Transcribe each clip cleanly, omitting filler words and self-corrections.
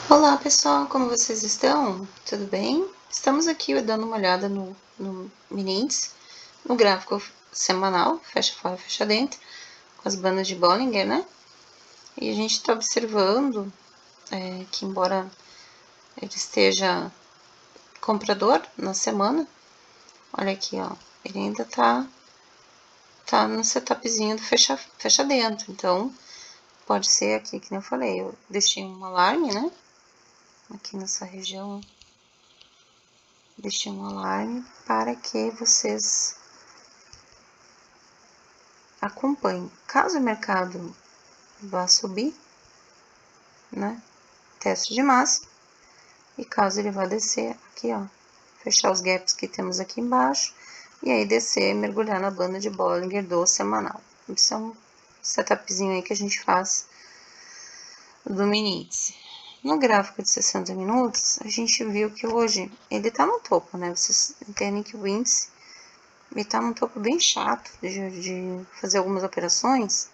Olá pessoal, como vocês estão? Tudo bem? Estamos aqui dando uma olhada no mini índice, no gráfico semanal, fecha fora, fecha dentro, com as bandas de Bollinger, né? E a gente está observando que embora ele esteja comprador na semana, olha aqui, ó, ele ainda tá no setupzinho do fecha dentro, então pode ser aqui, que nem eu falei, eu deixei um alarme, né? Aqui nessa região, deixei um alarme para que vocês acompanhem. Caso o mercado vá subir, né, teste de máxima, e caso ele vá descer, aqui ó, fechar os gaps que temos aqui embaixo, e aí descer e mergulhar na banda de Bollinger do semanal. Isso é um setupzinho aí que a gente faz do mini índice. No gráfico de 60 minutos, a gente viu que hoje ele tá no topo, né? Vocês entendem que o índice ele tá num topo bem chato de fazer algumas operações.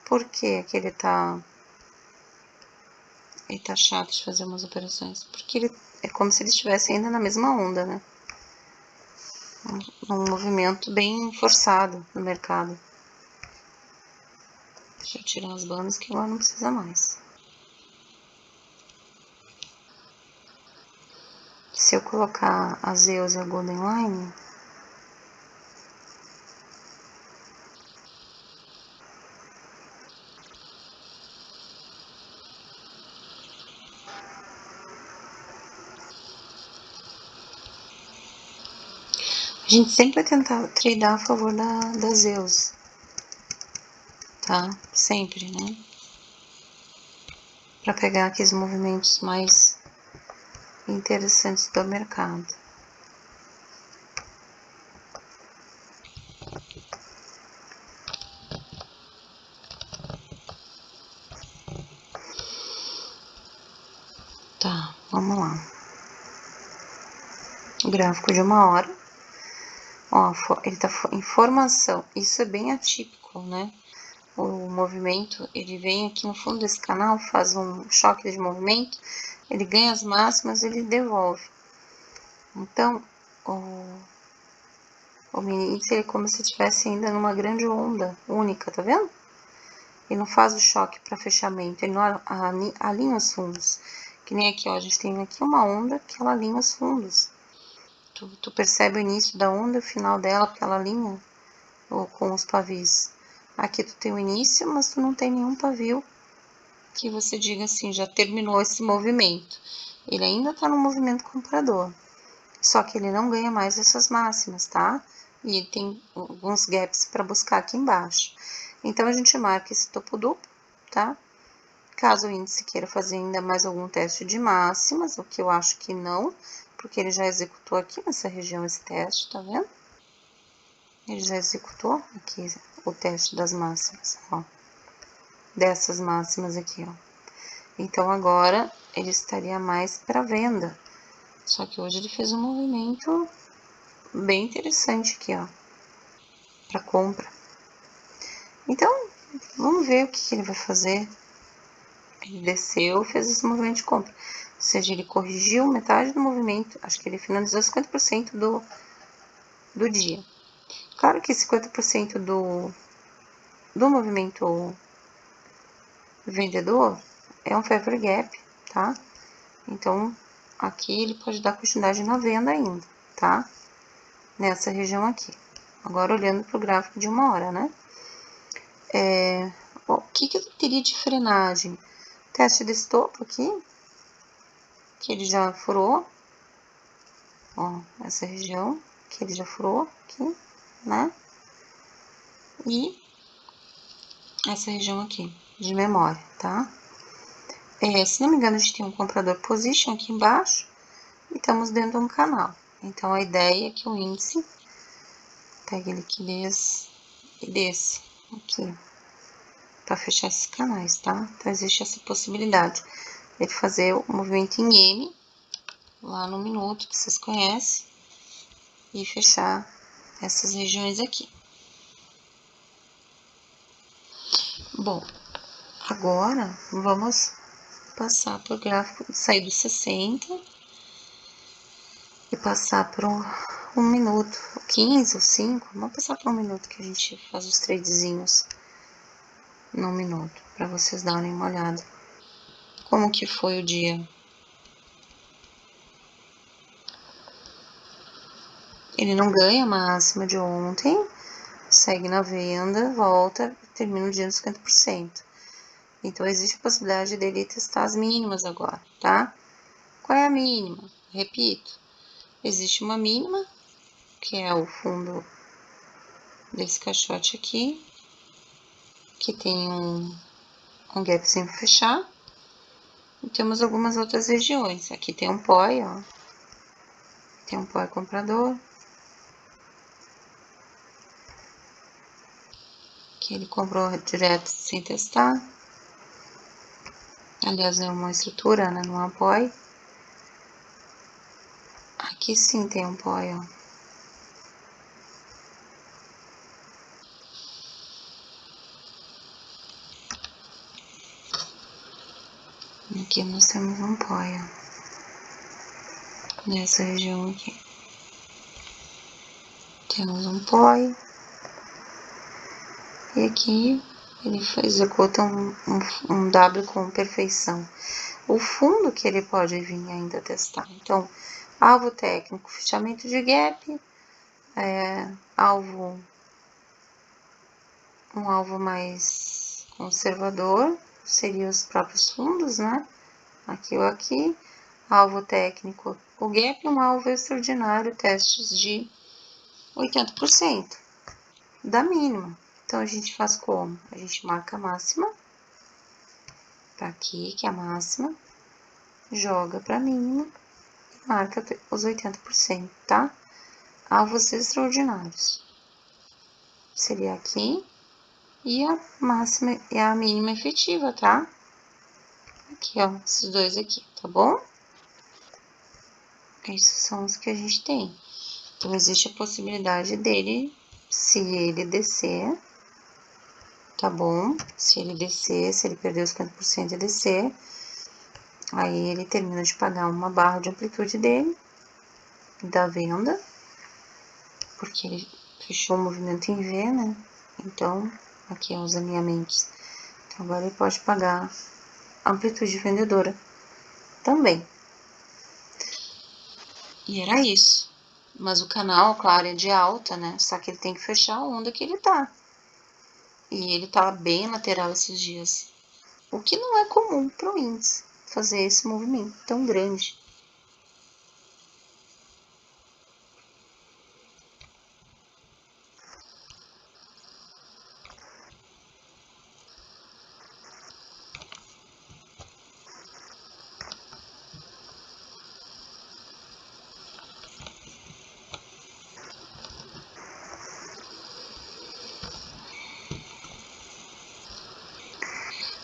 Por que que ele tá chato de fazer umas operações? Porque ele é como se ele estivesse ainda na mesma onda, né? Um movimento bem forçado no mercado. Deixa eu tirar as bandas que agora não precisa mais. Se eu colocar a Zeus e a Golden Line, a gente sempre vai tentar tradear a favor da Zeus, tá? Sempre, né? Para pegar aqueles movimentos mais interessantes do mercado. Tá, vamos lá. O gráfico de 1 hora. Ó, ele tá em formação. Isso é bem atípico, né? O movimento, ele vem aqui no fundo desse canal, faz um choque de movimento, ele ganha as máximas, ele devolve. Então, o mini índice é como se estivesse ainda numa grande onda única, tá vendo? Ele não faz o choque para fechamento, ele não alinha os fundos. Que nem aqui, ó, a gente tem aqui uma onda que ela alinha os fundos. Tu percebe o início da onda e o final dela, porque ela alinha com os pavios. Aqui tu tem o início, mas tu não tem nenhum pavio que você diga assim, já terminou esse movimento. Ele ainda tá no movimento comprador, só que ele não ganha mais essas máximas, tá? E ele tem alguns gaps para buscar aqui embaixo. Então, a gente marca esse topo duplo, tá? Caso o índice queira fazer ainda mais algum teste de máximas, o que eu acho que não, porque ele já executou aqui nessa região esse teste, tá vendo? Ele já executou aqui o teste das máximas, ó. Dessas máximas aqui, ó. Então, agora, ele estaria mais para venda. Só que hoje ele fez um movimento bem interessante aqui, ó. Para compra. Então, vamos ver o que ele vai fazer. Ele desceu, fez esse movimento de compra. Ou seja, ele corrigiu metade do movimento. Acho que ele finalizou 50% do dia. Claro que 50% do movimento vendedor é um favor gap, tá? Então, aqui ele pode dar continuidade na venda ainda, tá? Nessa região aqui. Agora, olhando para o gráfico de 1 hora, né? O que ele teria de frenagem? Teste desse topo aqui, que ele já furou. Ó, essa região que ele já furou aqui, né? E essa região aqui, de memória, tá? Se não me engano, a gente tem um comprador position aqui embaixo e estamos dentro de um canal. Então, a ideia é que o índice pegue liquidez e desça aqui para fechar esses canais, tá? Então, existe essa possibilidade de fazer o movimento em M, lá no minuto, que vocês conhecem, e fechar essas regiões aqui. Bom, agora vamos passar por gráfico, sair do 60 e passar por um minuto, 15 ou 5, vamos passar por 1 minuto que a gente faz os tradezinhos no minuto, para vocês darem uma olhada. Como que foi o dia? Ele não ganha a máxima de ontem, segue na venda, volta, termina o dia nos 50%. Então, existe a possibilidade dele testar as mínimas agora, tá? Qual é a mínima? Repito, existe uma mínima, que é o fundo desse caixote aqui, que tem um gapzinho para fechar. E temos algumas outras regiões. Aqui tem um POI, ó. Tem um POI comprador. Que ele comprou direto sem testar. Aliás, é uma estrutura, né? Não é um POI. Aqui sim tem um POI, ó. Aqui nós temos um POI, ó. Nessa região aqui. Temos um POI. E aqui ele executa um W com perfeição. O fundo que ele pode vir ainda testar. Então, alvo técnico, fechamento de gap. Um alvo mais conservador seria os próprios fundos, né? Aqui ou aqui. Alvo técnico, o gap, um alvo extraordinário, testes de 80% da mínima. Então, a gente faz como? A gente marca a máxima, tá aqui, que é a máxima, joga para mínima e marca os 80%, tá? Alvos extraordinários. Seria aqui e a máxima e a mínima efetiva, tá? Aqui, ó, esses dois aqui, tá bom? Esses são os que a gente tem. Então, existe a possibilidade dele, se ele descer, tá bom? Se ele descer, se ele perder os 50% e descer, aí ele termina de pagar uma barra de amplitude dele, da venda, porque ele fechou o movimento em V, né? Então, aqui é os alinhamentos. Então, agora ele pode pagar amplitude vendedora também. E era isso. Mas o canal, claro, é de alta, né? Só que ele tem que fechar a onda que ele tá. E ele tá bem lateral esses dias. O que não é comum para o índice fazer esse movimento tão grande.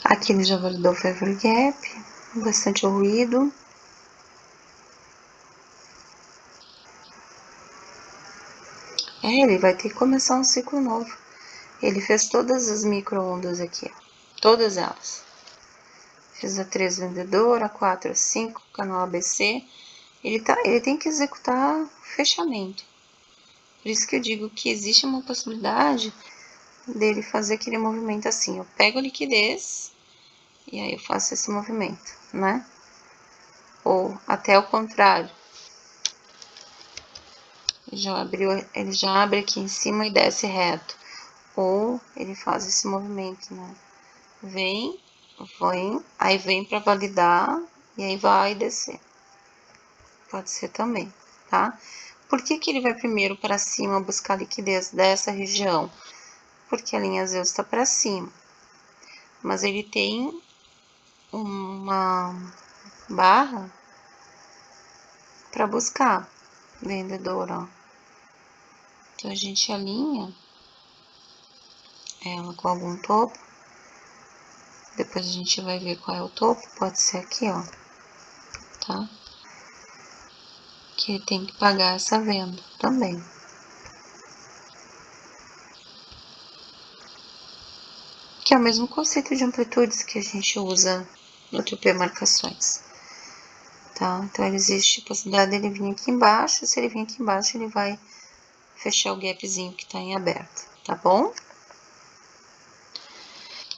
Aqui ele já validou o Favor Gap, bastante ruído. Ele vai ter que começar um ciclo novo. Ele fez todas as micro-ondas aqui, ó, todas elas. Fez a 3 vendedora, a 4, a 5, canal ABC. Ele tem que executar o fechamento. Por isso que eu digo que existe uma possibilidade dele fazer aquele movimento assim. Eu pego a liquidez e aí eu faço esse movimento, né? Ou até o contrário. Ele já abre aqui em cima e desce reto. Ou ele faz esse movimento, né? Vem, aí vem para validar e aí vai descer. Pode ser também, tá? Por que ele vai primeiro para cima buscar liquidez dessa região? Porque a linha Zeus está para cima. Mas ele tem uma barra para buscar vendedor, ó. Então, a gente alinha ela com algum topo. Depois a gente vai ver qual é o topo. Pode ser aqui, ó. Tá? Que tem que pagar essa venda também. Que é o mesmo conceito de amplitudes que a gente usa no TP Marcações, tá? Então, existe a possibilidade dele vir aqui embaixo. Se ele vir aqui embaixo, ele vai fechar o gapzinho que tá em aberto, tá bom?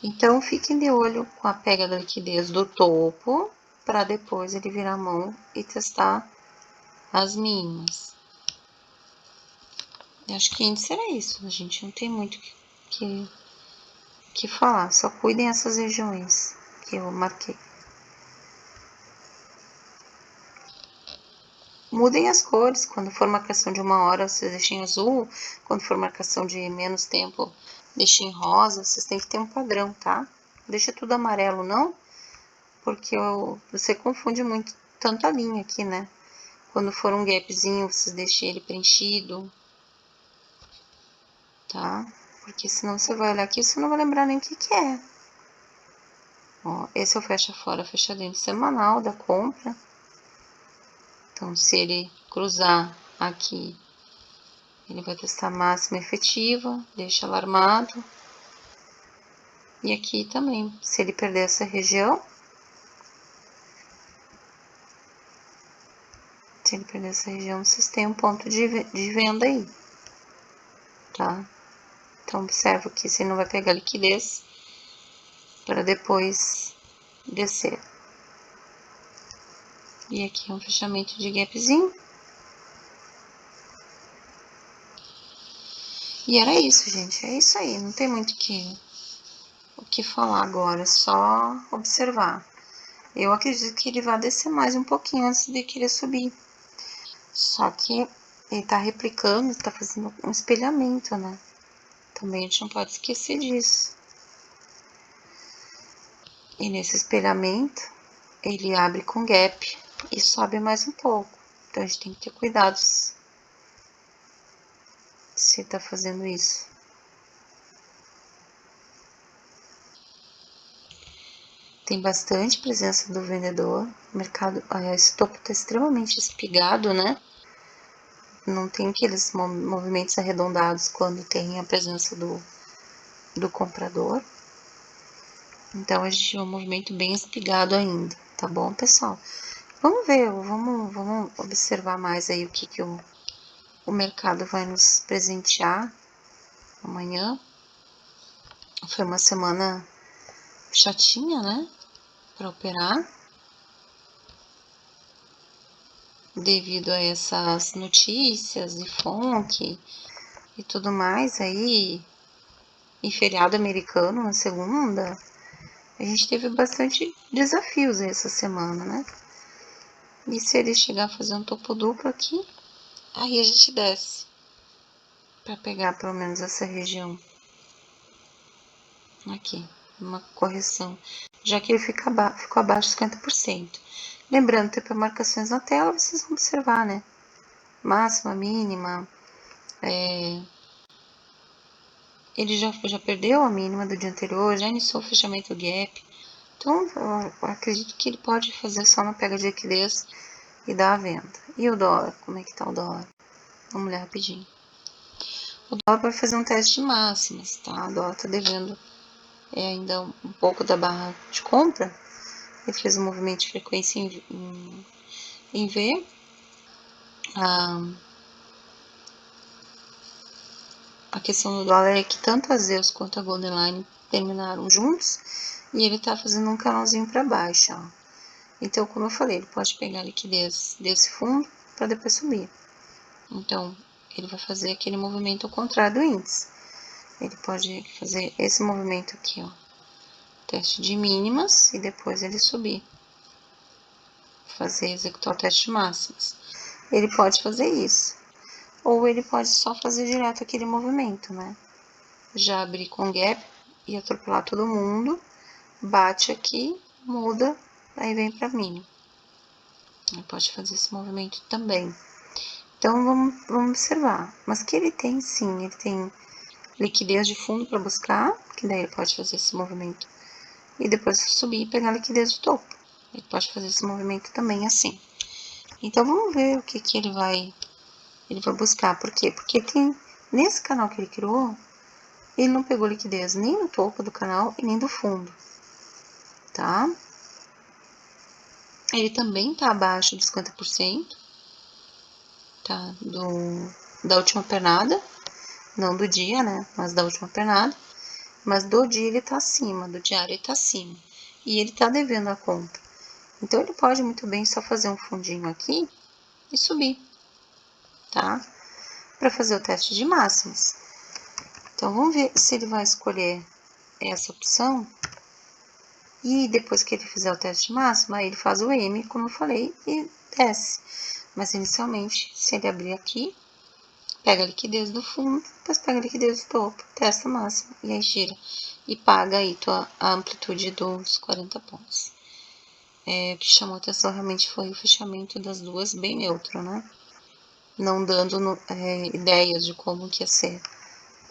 Então, fiquem de olho com a pega da liquidez do topo, para depois ele virar a mão e testar as mínimas. Eu acho que índice era isso, a gente não tem muito que falar, só cuidem essas regiões que eu marquei. Mudem as cores, quando for marcação de 1 hora, vocês deixem azul, quando for marcação de menos tempo, deixem rosa, vocês têm que ter um padrão, tá? Deixa tudo amarelo, não, porque você confunde muito, tanto a linha aqui, né? Quando for um gapzinho, vocês deixem ele preenchido, tá? Porque senão você vai olhar aqui e você não vai lembrar nem o que é. Ó, esse é o fecha fora, fecha dentro semanal da compra. Então, se ele cruzar aqui, ele vai testar máxima efetiva, deixa alarmado. E aqui também, se ele perder essa região, vocês têm um ponto de venda aí, tá? Então, observa que você não vai pegar liquidez para depois descer. E aqui é um fechamento de gapzinho. E era isso, gente. É isso aí. Não tem muito o que falar agora. É só observar. Eu acredito que ele vai descer mais um pouquinho antes de querer subir. Só que ele tá replicando, tá fazendo um espelhamento, né? Também a gente não pode esquecer disso. E nesse espelhamento, ele abre com gap e sobe mais um pouco. Então, a gente tem que ter cuidado se tá fazendo isso. Tem bastante presença do vendedor. O mercado, esse topo tá extremamente espigado, né? Não tem aqueles movimentos arredondados quando tem a presença do comprador. Então, a gente tem um movimento bem espigado ainda, tá bom, pessoal? Vamos ver, vamos observar mais aí o que o mercado vai nos presentear amanhã. Foi uma semana chatinha, né, para operar, devido a essas notícias de FONC e tudo mais aí, e feriado americano na segunda. A gente teve bastante desafios essa semana, né? E se ele chegar a fazer um topo duplo aqui, aí a gente desce para pegar pelo menos essa região aqui, uma correção, já que ele ficou abaixo de 50%. Lembrando, tem marcações na tela, vocês vão observar, né? Máxima, mínima, ele já perdeu a mínima do dia anterior, já iniciou o fechamento do gap. Então, eu acredito que ele pode fazer só uma pega de liquidez e dar a venda. E o dólar? Como é que tá o dólar? Vamos olhar rapidinho. O dólar vai fazer um teste de máximas, tá? O dólar tá devendo ainda um pouco da barra de compra. Ele fez um movimento de frequência em V. A questão do dólar é que tanto a Zeus quanto a Golden Line terminaram juntos e ele tá fazendo um canalzinho para baixo, ó. Então, como eu falei, ele pode pegar a liquidez desse fundo para depois subir. Então, ele vai fazer aquele movimento ao contrário do índice. Ele pode fazer esse movimento aqui, ó, teste de mínimas, e depois ele subir, executar o teste de máximas. Ele pode fazer isso. Ou ele pode só fazer direto aquele movimento, né? Já abrir com gap e atropelar todo mundo, bate aqui, muda, aí vem para mínimo. Ele pode fazer esse movimento também. Então, vamos observar. Mas que ele tem, sim, ele tem liquidez de fundo para buscar, que daí ele pode fazer esse movimento e depois subir e pegar a liquidez de topo. Ele pode fazer esse movimento também assim. Então, vamos ver o que ele vai buscar. Por quê? Porque tem, nesse canal que ele criou, ele não pegou liquidez nem no topo do canal e nem do fundo, tá? Ele também tá abaixo dos 50%, tá? Da última pernada, não do dia, né? Mas da última pernada. Mas do dia ele tá acima, do diário ele tá acima. E ele tá devendo a conta. Então, ele pode muito bem só fazer um fundinho aqui e subir, tá? Para fazer o teste de máximas. Então, vamos ver se ele vai escolher essa opção. E depois que ele fizer o teste de máxima, aí ele faz o M, como eu falei, e desce. Mas, inicialmente, se ele abrir aqui, pega a liquidez do fundo, depois pega a liquidez do topo, testa a máxima, e aí gira. E paga aí a amplitude dos 40 pontos. O que chamou atenção realmente foi o fechamento das duas bem neutro, né? Não dando ideias de como que ia ser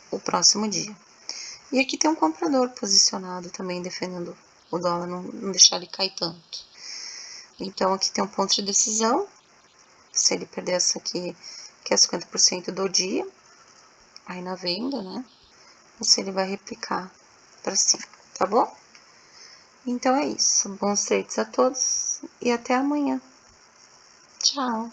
o próximo dia. E aqui tem um comprador posicionado também, defendendo o dólar, não deixar ele cair tanto. Então, aqui tem um ponto de decisão. Se ele perder essa aqui, que é 50% do dia, aí na venda, né? Ou se ele vai replicar para cima, tá bom? Então é isso. Bons trades a todos e até amanhã. Tchau!